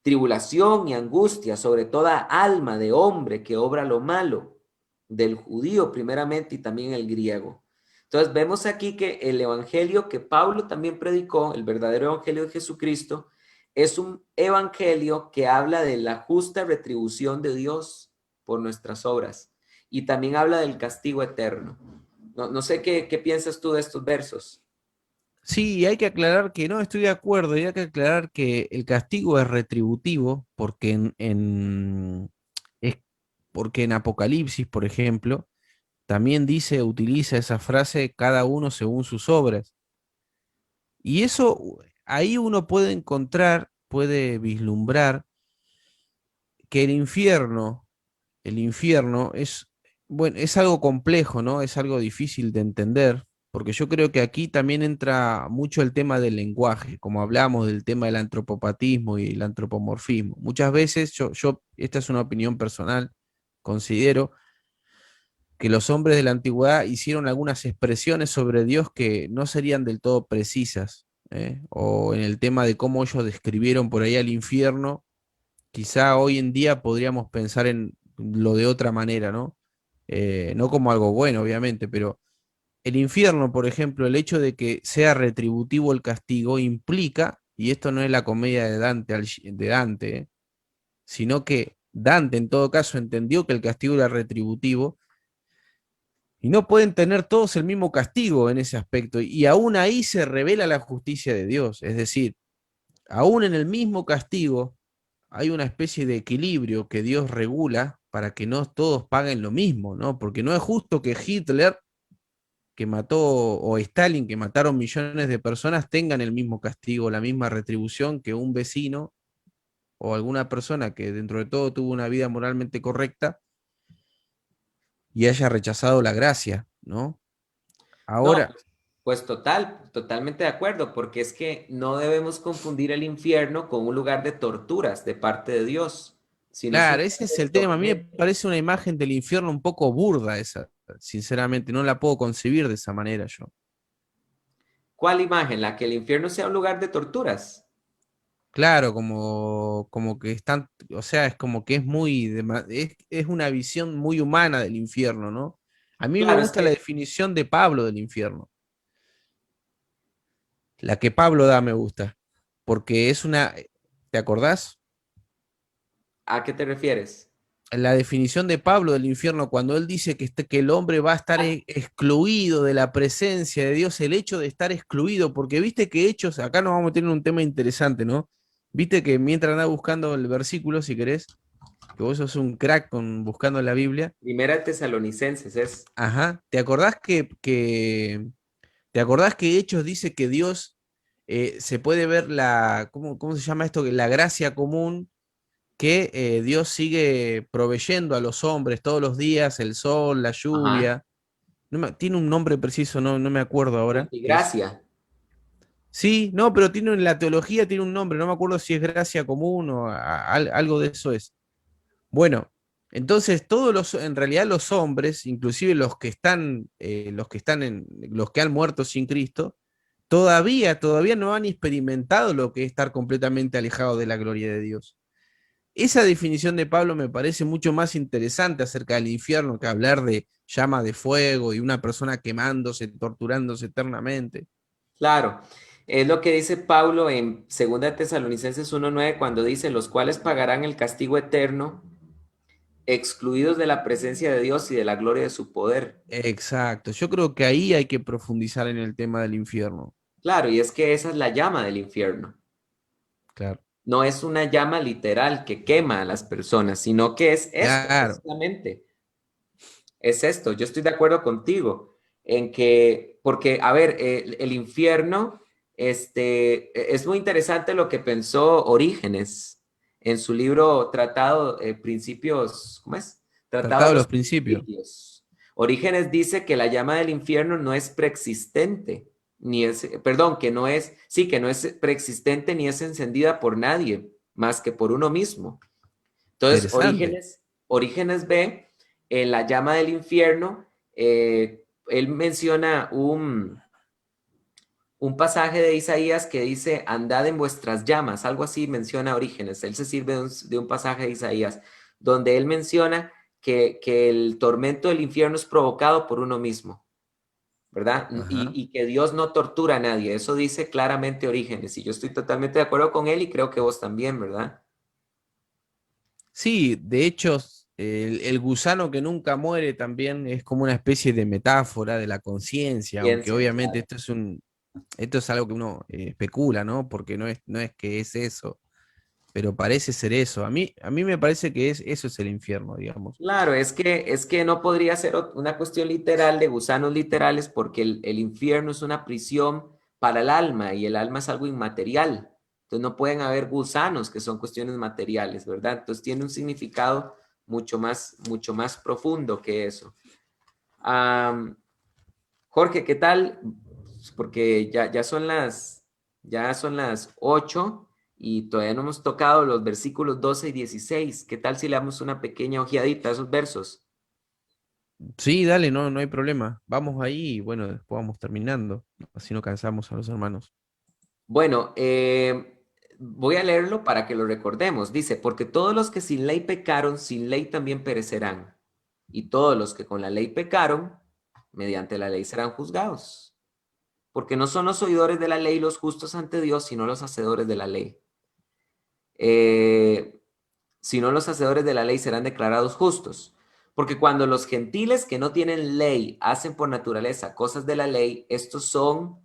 Tribulación y angustia sobre toda alma de hombre que obra lo malo, del judío primeramente y también el griego. Entonces vemos aquí que el evangelio que Pablo también predicó, el verdadero evangelio de Jesucristo, es un evangelio que habla de la justa retribución de Dios por nuestras obras y también habla del castigo eterno. No sé qué piensas tú de estos versos. Sí, hay que aclarar que no estoy de acuerdo, y hay que aclarar que el castigo es retributivo, porque es porque en Apocalipsis, por ejemplo, también dice, utiliza esa frase, cada uno según sus obras. Y eso, ahí uno puede encontrar, puede vislumbrar que el infierno es, bueno, es algo complejo, ¿no? Es algo difícil de entender, porque yo creo que aquí también entra mucho el tema del lenguaje, como hablamos del tema del antropopatismo y el antropomorfismo. Muchas veces esta es una opinión personal, considero que los hombres de la antigüedad hicieron algunas expresiones sobre Dios que no serían del todo precisas, ¿eh? O en el tema de cómo ellos describieron por ahí al infierno, quizá hoy en día podríamos pensar en lo de otra manera, ¿no? No como algo bueno, obviamente, pero el infierno, por ejemplo, el hecho de que sea retributivo el castigo implica, y esto no es la comedia de Dante, ¿eh? Sino que Dante en todo caso entendió que el castigo era retributivo y no pueden tener todos el mismo castigo en ese aspecto, y aún ahí se revela la justicia de Dios, es decir, aún en el mismo castigo hay una especie de equilibrio que Dios regula para que no todos paguen lo mismo, ¿no? Porque no es justo que Hitler, que mató, o Stalin, que mataron millones de personas, tengan el mismo castigo, la misma retribución que un vecino o alguna persona que dentro de todo tuvo una vida moralmente correcta y haya rechazado la gracia, ¿no? No, Ahora, pues totalmente de acuerdo, porque es que no debemos confundir el infierno con un lugar de torturas de parte de Dios, sino es un claro, lugar ese es de el tema. A mí me tormento. parece una imagen del infierno un poco burda esa, sinceramente, no la puedo concebir de esa manera yo. ¿Cuál imagen? ¿La que el infierno sea un lugar de torturas? Claro, como que están, o sea, es como que es muy, es una visión muy humana del infierno, ¿no? A mí me Claro, es gusta la que, definición de Pablo del infierno. La que Pablo da me gusta, porque es una, ¿te acordás? ¿a qué te refieres? La definición de Pablo del infierno, cuando él dice que el hombre va a estar excluido de la presencia de Dios, el hecho de estar excluido, porque viste que hechos, acá nos vamos a tener un tema interesante, ¿no? Viste que mientras andás buscando el versículo, si querés, que vos sos un crack buscando la Biblia, Primera de Tesalonicenses es, ajá, ¿te acordás que Hechos dice que Dios se puede ver ¿cómo se llama esto? La gracia común que Dios sigue proveyendo a los hombres todos los días, el sol, la ajá, lluvia. Tiene un nombre preciso, no me acuerdo ahora. Que es, multigracia. sí, no, pero tiene en la teología tiene un nombre, no me acuerdo si es gracia común o algo de eso es. Bueno, entonces en realidad los hombres, inclusive los que han muerto sin Cristo, todavía no han experimentado lo que es estar completamente alejado de la gloria de Dios. Esa definición de Pablo me parece mucho más interesante acerca del infierno que hablar de llama de fuego y una persona quemándose, torturándose eternamente. Claro. Es lo que dice Pablo en 2 Tesalonicenses 1:9 cuando dice, los cuales pagarán el castigo eterno, excluidos de la presencia de Dios y de la gloria de su poder. Exacto, yo creo que ahí hay que profundizar en el tema del infierno. Claro, y es que esa es la llama del infierno. Claro, No es una llama literal que quema a las personas, sino que es esto, claro, precisamente. Es esto. Yo estoy de acuerdo contigo en que, porque, a ver, el infierno, es muy interesante lo que pensó Orígenes en su libro Tratado Principios, ¿cómo es? Tratado tratado de de los los principios. Principios. Orígenes dice que la llama del infierno no es preexistente, ni es, perdón, que no es, sí, que no es preexistente ni es encendida por nadie, más que por uno mismo. Entonces, Interesante. Orígenes ve en la llama del infierno, él menciona un pasaje de Isaías que dice, andad en vuestras llamas, algo así menciona Orígenes. Él se sirve de un pasaje de Isaías, donde él menciona que el tormento del infierno es provocado por uno mismo, ¿verdad? Ajá. Y que Dios no tortura a nadie. Eso dice claramente Orígenes. Y yo estoy totalmente de acuerdo con él y creo que vos también, ¿verdad? Sí, de hecho, el gusano que nunca muere también es como una especie de metáfora de la conciencia, aunque Ciencia, obviamente claro. esto es algo que uno especula, ¿no? Porque no es que es eso, pero parece ser eso. A mí me parece que eso es el infierno, digamos. Claro, es que no podría ser una cuestión literal de gusanos literales porque el infierno es una prisión para el alma y el alma es algo inmaterial. Entonces no pueden haber gusanos que son cuestiones materiales, ¿verdad? Entonces tiene un significado mucho más profundo que eso. Am, Jorge, ¿qué tal? Porque ya son las 8 y todavía no hemos tocado los versículos 12 y 16. ¿Qué tal si le damos una pequeña ojeadita a esos versos? Sí, dale, no hay problema. Vamos ahí y bueno, después vamos terminando. Así no cansamos a los hermanos. Bueno, voy a leerlo para que lo recordemos. Dice, porque todos los que sin ley pecaron, sin ley también perecerán. Y todos los que con la ley pecaron, mediante la ley serán juzgados. Porque no son los oidores de la ley los justos ante Dios, sino los hacedores de la ley. Eh, sino los hacedores de la ley serán declarados justos. Porque cuando los gentiles que no tienen ley hacen por naturaleza cosas de la ley, estos son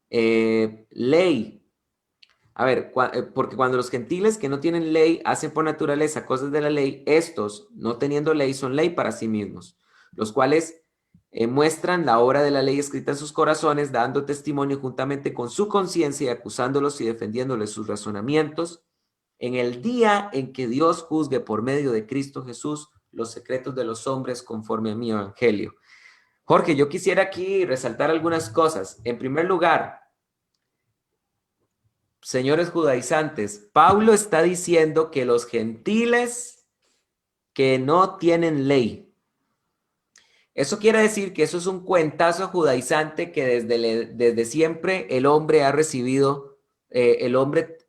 ley. A ver, porque cuando los gentiles que no tienen ley hacen por naturaleza cosas de la ley, estos, no teniendo ley, son ley para sí mismos, los cuales muestran la obra de la ley escrita en sus corazones, dando testimonio juntamente con su conciencia y acusándolos y defendiéndoles sus razonamientos, en el día en que Dios juzgue por medio de Cristo Jesús los secretos de los hombres conforme a mi evangelio. Jorge, yo quisiera aquí resaltar algunas cosas. En primer lugar, señores judaizantes, Pablo está diciendo que los gentiles que no tienen ley, eso quiere decir que eso es un cuentazo judaizante que desde siempre el hombre ha recibido, el hombre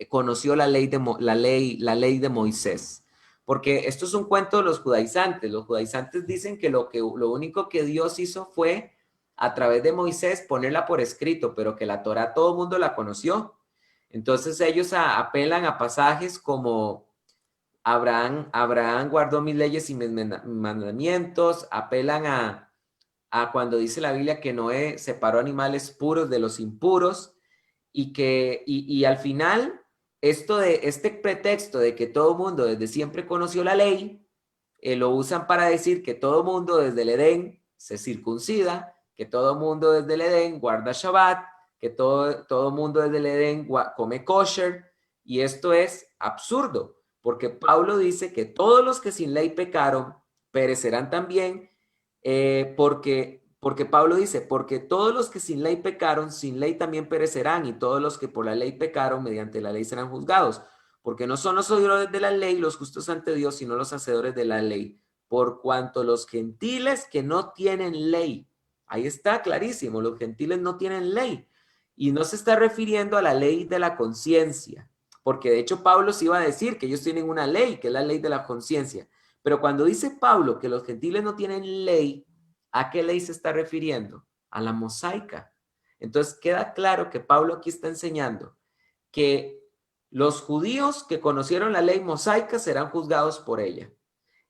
conoció la ley de Moisés. Porque esto es un cuento de los judaizantes. Los judaizantes dicen que lo único que Dios hizo fue a través de Moisés ponerla por escrito, pero que la Torá todo el mundo la conoció. Entonces ellos apelan a pasajes como Abraham guardó mis leyes y mis mandamientos, apelan a cuando dice la Biblia que Noé separó animales puros de los impuros y al final este pretexto de que todo mundo desde siempre conoció la ley, lo usan para decir que todo mundo desde el Edén se circuncida, que todo mundo desde el Edén guarda Shabbat, que todo mundo desde el Edén come kosher, y esto es absurdo, porque Pablo dice que todos los que sin ley pecaron perecerán también, porque Pablo dice, porque todos los que sin ley pecaron, sin ley también perecerán, y todos los que por la ley pecaron, mediante la ley serán juzgados. Porque no son los oidores de la ley los justos ante Dios, sino los hacedores de la ley. Por cuanto los gentiles que no tienen ley, ahí está clarísimo, los gentiles no tienen ley. Y no se está refiriendo a la ley de la conciencia, porque de hecho Pablo se iba a decir que ellos tienen una ley, que es la ley de la conciencia. Pero cuando dice Pablo que los gentiles no tienen ley, ¿a qué ley se está refiriendo? A la mosaica. Entonces queda claro que Pablo aquí está enseñando que los judíos que conocieron la ley mosaica serán juzgados por ella.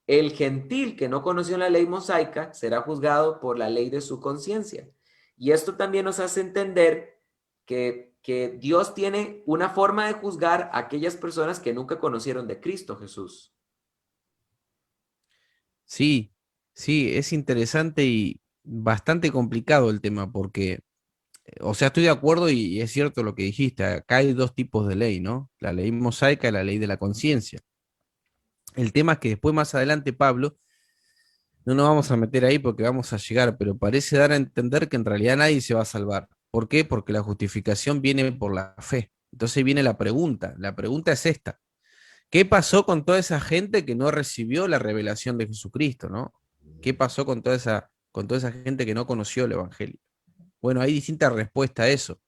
El gentil que no conoció la ley mosaica será juzgado por la ley de su conciencia. Y esto también nos hace entender que Dios tiene una forma de juzgar a aquellas personas que nunca conocieron de Cristo Jesús. Sí, sí, es interesante y bastante complicado el tema porque, o sea, estoy de acuerdo y es cierto lo que dijiste, acá hay dos tipos de ley, ¿no? La ley mosaica y la ley de la conciencia. El tema es que después más adelante Pablo, no nos vamos a meter ahí porque vamos a llegar, pero parece dar a entender que en realidad nadie se va a salvar. ¿Por qué? Porque la justificación viene por la fe. Entonces viene la pregunta es esta. ¿Qué pasó con toda esa gente que no recibió la revelación de Jesucristo, ¿no? ¿Qué pasó con toda esa gente que no conoció el Evangelio? Bueno, hay distintas respuestas a eso.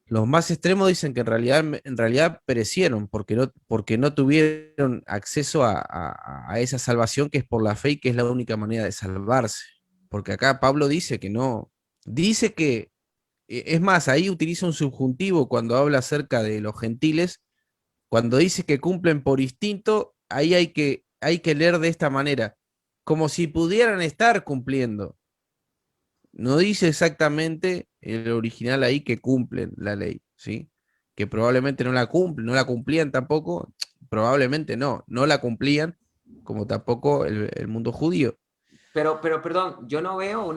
Los más extremos dicen que en realidad perecieron porque no tuvieron acceso a esa salvación que es por la fe y que es la única manera de salvarse. Porque acá Pablo dice que no, dice que, es más, ahí utiliza un subjuntivo cuando habla acerca de los gentiles. Cuando dice que cumplen por instinto, ahí hay que leer de esta manera, como si pudieran estar cumpliendo. No dice exactamente el original ahí que cumplen la ley, ¿sí? Que probablemente no la cumplen, no la cumplían tampoco, probablemente no la cumplían, como tampoco el mundo judío. Pero perdón, yo no veo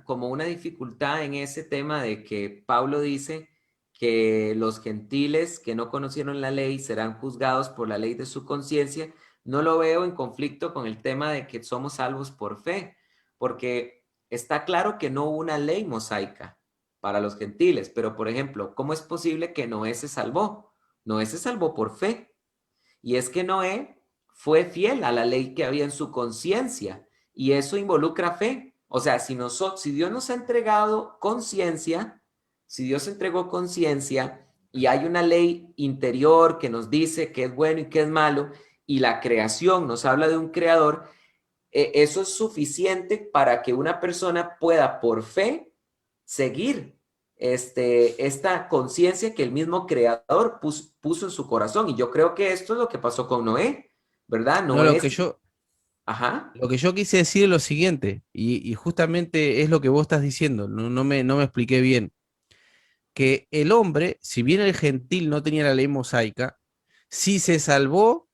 como una dificultad en ese tema de que Pablo dice que los gentiles que no conocieron la ley serán juzgados por la ley de su conciencia. No lo veo en conflicto con el tema de que somos salvos por fe, porque está claro que no hubo una ley mosaica para los gentiles, pero por ejemplo, ¿cómo es posible que Noé se salvó? Noé se salvó por fe. Y es que Noé fue fiel a la ley que había en su conciencia y eso involucra fe. O sea, si Dios nos ha entregado conciencia, si Dios entregó conciencia y hay una ley interior que nos dice qué es bueno y qué es malo y la creación nos habla de un creador, eso es suficiente para que una persona pueda por fe seguir esta conciencia que el mismo creador puso en su corazón. Y yo creo que esto es lo que pasó con Noé, ¿verdad? No, Noé, ajá, lo que yo quise decir es lo siguiente, y justamente es lo que vos estás diciendo, no me expliqué bien, que el hombre, si bien el gentil no tenía la ley mosaica, si se salvó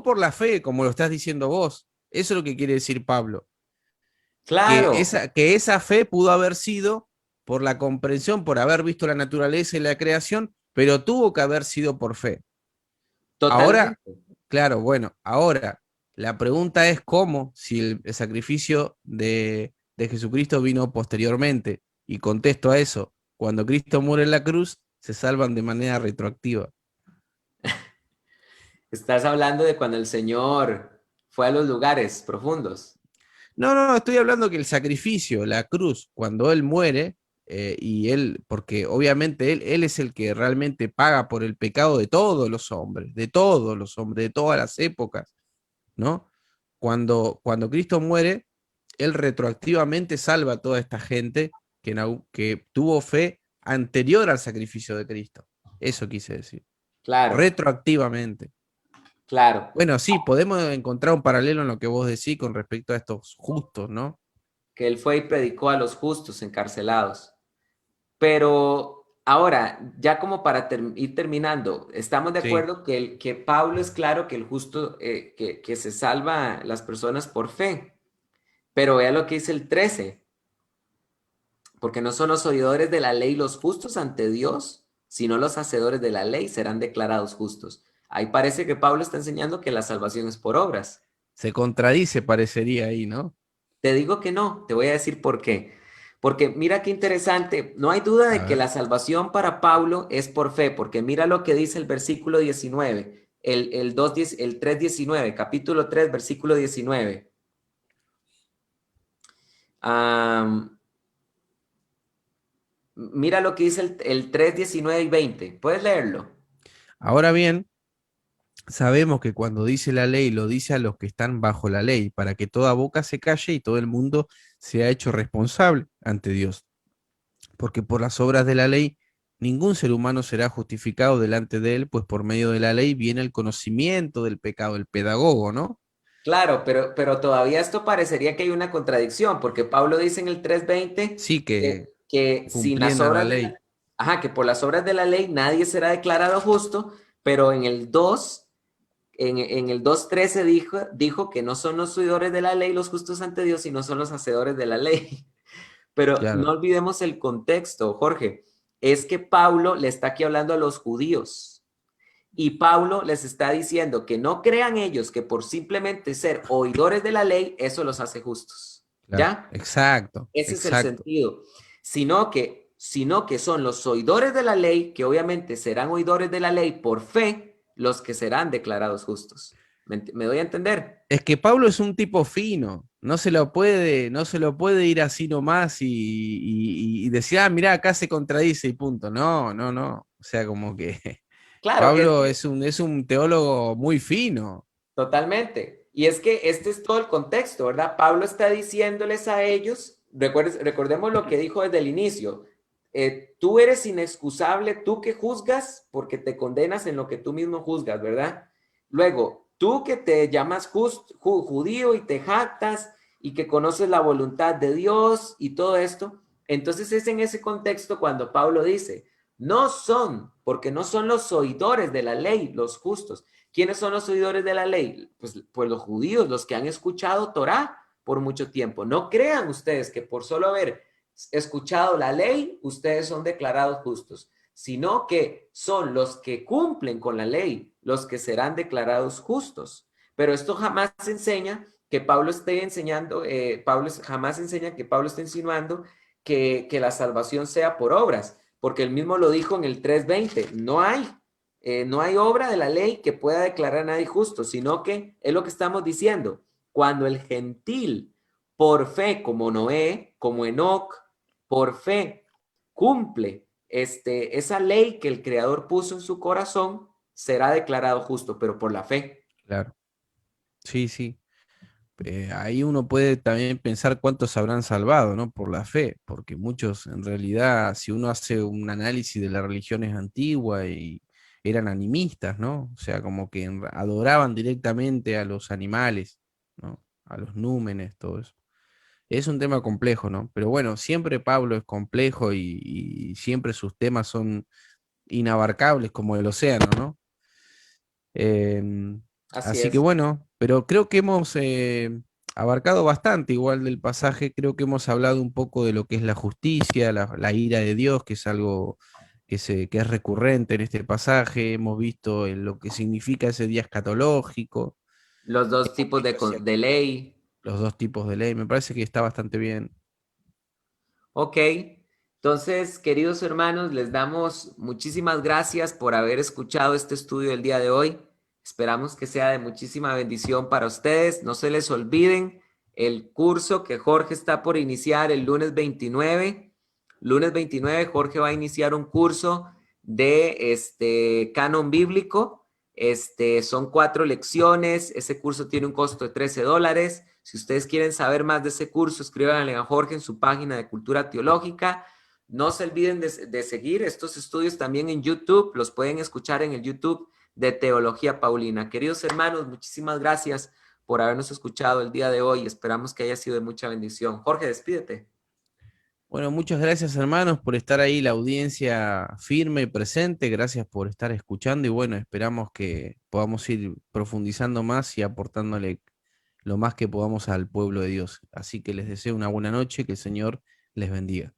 por la fe, como lo estás diciendo vos. Eso es lo que quiere decir Pablo. claro, Que esa fe pudo haber sido por la comprensión, por haber visto la naturaleza y la creación, pero tuvo que haber sido por fe. Ahora, totalmente. claro, bueno, ahora la pregunta es cómo, si el sacrificio de Jesucristo vino posteriormente, y contesto a eso, cuando Cristo muere en la cruz, se salvan de manera retroactiva. Estás hablando de cuando el Señor fue a los lugares profundos. No, estoy hablando que el sacrificio, la cruz, cuando Él muere, y Él, porque obviamente él es el que realmente paga por el pecado de todos los hombres, de todos los hombres, de todas las épocas, ¿no? Cuando Cristo muere, Él retroactivamente salva a toda esta gente que tuvo fe anterior al sacrificio de Cristo. Eso quise decir. Claro, Retroactivamente. claro, Bueno, sí, podemos encontrar un paralelo en lo que vos decís con respecto a estos justos, ¿no? que Él fue y predicó a los justos encarcelados. Pero ahora, ya como para ir terminando, estamos de Sí. acuerdo que Pablo es claro que el justo, que se salva las personas por fe. Pero vea lo que dice el 13, porque no son los oidores de la ley los justos ante Dios, sino los hacedores de la ley serán declarados justos. Ahí parece que Pablo está enseñando que la salvación es por obras. Se contradice, parecería ahí, ¿no? Te digo que no, te voy a decir por qué. Porque mira qué interesante, no hay duda A de que ver. la salvación para Pablo es por fe, porque mira lo que dice el versículo 19, el 3:19, capítulo 3, versículo 19. Am, Mira lo que dice el 3, 19 y 20. ¿Puedes leerlo? Ahora bien, sabemos que cuando dice la ley, lo dice a los que están bajo la ley, para que toda boca se calle y todo el mundo sea hecho responsable ante Dios. porque por las obras de la ley ningún ser humano será justificado delante de él, pues por medio de la ley viene el conocimiento del pecado, el pedagogo, ¿no? Claro, pero todavía esto parecería que hay una contradicción, porque Pablo dice en el 3:20 Sí, que que sin las cumplían a la obras de la, ley. ajá, que por las obras de la ley nadie será declarado justo, pero en el 2, en el 2:13 dijo que no son los oidores de la ley los justos ante Dios, sino son los hacedores de la ley. Pero no Claro, olvidemos el contexto, Jorge. Es que Pablo le está aquí hablando a los judíos. Y Pablo les está diciendo que no crean ellos que por simplemente ser oidores de la ley, eso los hace justos. claro, ¿Ya? exacto, Ese es el exacto. sentido. Sino que son los oidores de la ley, que obviamente serán oidores de la ley por fe, los que serán declarados justos. ¿Me doy a entender? Es que Pablo es un tipo fino, no se lo puede ir así nomás y decir, ah, mirá, acá se contradice y punto. No, no, no. O sea, como que Claro, es Pablo que es un teólogo muy fino. totalmente. Y es que este es todo el contexto, ¿verdad? Pablo está diciéndoles a ellos, recordemos lo que dijo desde el inicio, tú eres inexcusable, tú que juzgas, porque te condenas en lo que tú mismo juzgas, ¿verdad? Luego, tú que te llamas judío y te jactas y que conoces la voluntad de Dios y todo esto, entonces es en ese contexto cuando Pablo dice, no son, porque no son los oidores de la ley, los justos. ¿Quiénes son los oidores de la ley? Pues los judíos, los que han escuchado Torah por mucho tiempo. No crean ustedes que por solo haber escuchado la ley, ustedes son declarados justos, sino que son los que cumplen con la ley los que serán declarados justos. Pero esto jamás enseña que Pablo esté enseñando, Pablo jamás enseña que Pablo esté insinuando que la salvación sea por obras, porque él mismo lo dijo en el 3:20, no hay obra de la ley que pueda declarar a nadie justo, sino que es lo que estamos diciendo. Cuando el gentil, por fe, como Noé, como Enoc, por fe, cumple esa ley que el Creador puso en su corazón, será declarado justo, pero por la fe. Claro. Sí, sí. Ahí uno puede también pensar cuántos habrán salvado, ¿no? Por la fe, porque muchos, en realidad, si uno hace un análisis de las religiones antiguas y eran animistas, ¿no? O sea, como que adoraban directamente a los animales, ¿no? A los númenes, todo eso. Es un tema complejo, ¿no? Pero bueno, siempre Pablo es complejo y siempre sus temas son inabarcables como el océano, ¿no? Em, Así Así que es. bueno, pero creo que hemos abarcado bastante igual del pasaje, creo que hemos hablado un poco de lo que es la justicia, la ira de Dios, que es algo que es recurrente en este pasaje, hemos visto lo que significa ese día escatológico, Los dos hemos tipos visto de ley. los dos tipos de ley, me parece que está bastante bien. Ok, entonces, queridos hermanos, les damos muchísimas gracias por haber escuchado este estudio el día de hoy. Esperamos que sea de muchísima bendición para ustedes. No se les olviden el curso que Jorge está por iniciar el lunes 29. Lunes 29, Jorge va a iniciar un curso de canon bíblico. Son 4 lecciones. Ese curso tiene un costo de $13. Si ustedes quieren saber más de ese curso, escríbanle a Jorge en su página de Cultura Teológica. No se olviden de seguir estos estudios también en YouTube. Los pueden escuchar en el YouTube de Teología Paulina. Queridos hermanos, muchísimas gracias por habernos escuchado el día de hoy. Esperamos que haya sido de mucha bendición. Jorge, despídete. Bueno, muchas gracias hermanos por estar ahí, la audiencia firme y presente, gracias por estar escuchando y bueno, esperamos que podamos ir profundizando más y aportándole lo más que podamos al pueblo de Dios. Así que les deseo una buena noche, que el Señor les bendiga.